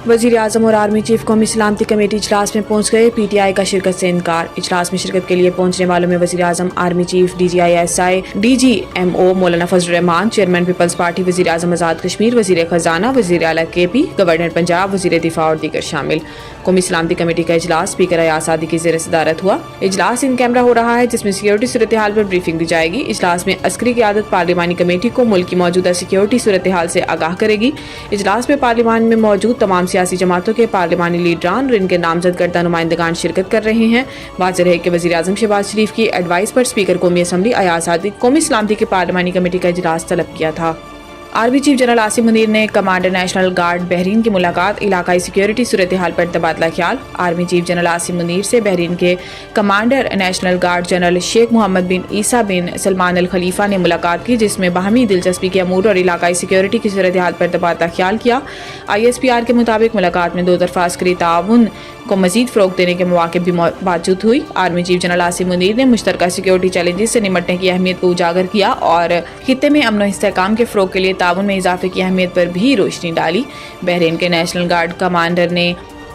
वज़ीर आज़म और army chief कौमी सलामती कमेटी इजलास में पहुंच गए, PTI का शिरकत से इनकार। इजलास में शिरकत के लिए पहुंचने वालों में वज़ीर आज़म, आर्मी चीफ, DGI-SI, DGMO मौलाना फजल रहमान, चेयरमैन पीपल्स पार्टी वज़ीर आज़म आज़ाद कश्मीर, वज़ीर ख़जाना, वज़ीर आला KP, गवर्नर पंजाब, वज़ीर दिफा और दीगर शामिल। कौमी सलामती कमेटी का इजलास स्पीकर अयाज सादी की ज़ेर सदारत हुआ। इजलास इन कैमरा हो रहा है, जिसमें सिक्योरिटी सूरत हाल पर ब्रीफिंग दी जाएगी। इजलास में अस्करी क़यादत पार्लिमानी कमेटी को मुल्क की मौजूदा सिक्योरिटी सूरत हाल से आगाह करेगी। इजलास में पार्लिमान में मौजूद तमाम सियासी जमातों के पार्लिमानी लीडरान और इनके नामजद करदा नुमाइंदगान शिरकत कर रहे हैं। वाज़ेह है कि वज़ीर आज़म शहबाज शरीफ की एडवाइस पर स्पीकर कौमी असम्बली अयाज सादी कौमी सलामती की पार्लिमानी कमेटी का इजलास तलब किया था। Army chief general Asim Munir ने कमांडर नेशनल गार्ड बहरीन की मुलाकात, इलाकाई सिक्योरिटी सूरत हाल पर तबादला ख्याल। Army chief general Asim Munir से बहरीन के commander national guard general Sheikh Mohammad bin Isa bin Salman Al Khalifa ने मुलाकात की, जिसमें बाहमी दिलचस्पी के अमूर और इलाकाई सिक्योरिटी की सूरत हाल पर तबादला ख्याल किया। ISPR के मुताबिक मुलाकात में दो तरफा अस्करी ताउन को मजीद फ़रोग़ देने के मौके भी बातचीत हुई। Army chief general Asim Munir ने मुश्तरका सिक्योरिटी चैलेंजेस से निपटने की अहमियत को उजागर किया और खित्ते में अमन व इस्तेहकाम के फ़रोग़ के लिए ताउन में इजाफे की अहमियत पर भी रोशनी डाली। बहरीन के नेशनल गार्ड कमांडर ने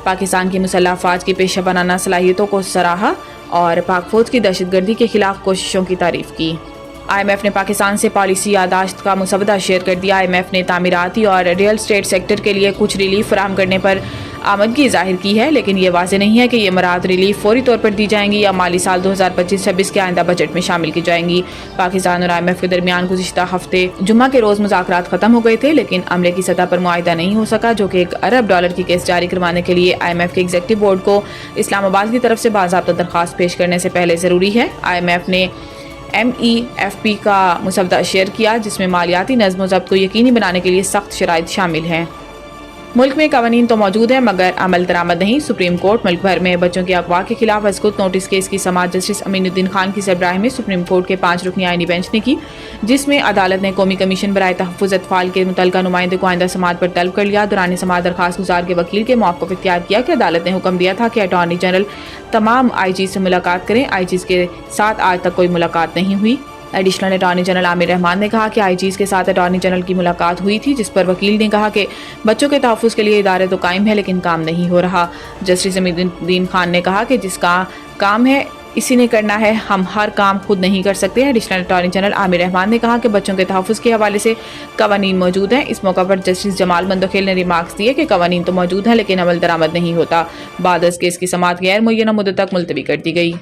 पाकिस्तान की मुसल्लह अफ़वाज की पेशा बनाना सलाहियतों को सराहा और पाक फ़ौज की दहशतगर्दी के खिलाफ कोशिशों की तारीफ़ की। IMF ने पाकिस्तान से पॉलिसी यादाश्त का मुसवदा शेयर कर दिया। IMF ने तामीराती और रियल स्टेट सेक्टर के लिए कुछ रिलीफ फराहम करने पर आमदगी ज़ाहिर की है, लेकिन ये वाज़ेह नहीं है कि ये मराद रिलीफ फौरी तौर पर दी जाएंगी या माली साल 2025-26 के आइंदा बजट में शामिल की जाएंगी। पाकिस्तान और IMF के दरमियान गुज़िश्ता हफ्ते जुम्मा के रोज़ मुज़ाकरात ख़त्म हो गए थे, लेकिन अमले की सतह पर मुआहिदा नहीं हो सका, जो कि $1 अरब की केस जारी करवाने के लिए IMF के एग्जीक्यूटिव बोर्ड को इस्लामाबाद की तरफ से बाज़ाब्ता दरख्वास्त पेश करने से पहले ज़रूरी है। IMF ने MEFP का मुसवदा शेयर किया, जिसमें मालियाती नज़्म व ज़ब्त को यकीनी बनाने के लिए सख्त शराइत शामिल हैं। मुल्क में कवानीन तो मौजूद है मगर अमल दरामद नहीं। सुप्रीम कोर्ट मुल्क भर में बच्चों के अगवा के खिलाफ अस्कुत नोटिस केस की समाअत जस्टिस अमीनुद्दीन खान की सरबराही में सुप्रीम कोर्ट के 5 रुकनी आईनी बेंच ने की, जिसमें अदालत ने कौमी कमीशन बराए तहफ़्फ़ुज़ अतफ़ाल के मुतल्लिका नुमाइंदे को आइंदा समाअत पर तलब कर लिया। दौरान समाअत दरख्वास्त गुजार के वकील के मौक़िफ़ इख्तियार किया कि अदालत ने हुक्म दिया था कि अटॉर्नी जनरल तमाम IG से मुलाकात करें। IGs के साथ आज तक कोई मुलाकात नहीं हुई। Additional attorney general Aamir Rahman ने कहा कि IGs के साथ अटॉर्नी जनरल की मुलाकात हुई थी, जिस पर वकील ने कहा कि बच्चों के तहफ़्फ़ुज़ के लिए इदारे तो कायम है, लेकिन काम नहीं हो रहा। जस्टिस अमीनुद्दीन खान ने कहा कि जिसका काम है इसी ने करना है, हम हर काम खुद नहीं कर सकते। Additional attorney general Aamir Rahman ने कहा कि बच्चों के तहफ़्फ़ुज़ के हवाले से कवानीन मौजूद हैं। इस मौका पर जस्टिस जमाल मंदोखेल ने रिमार्क्स दिए कि कवानीन तो मौजूद हैं, लेकिन अमल दरामद नहीं होता। बाद केस की समाअत गैर मुअय्यना मुद्दत तक मुलतवी कर दी गई।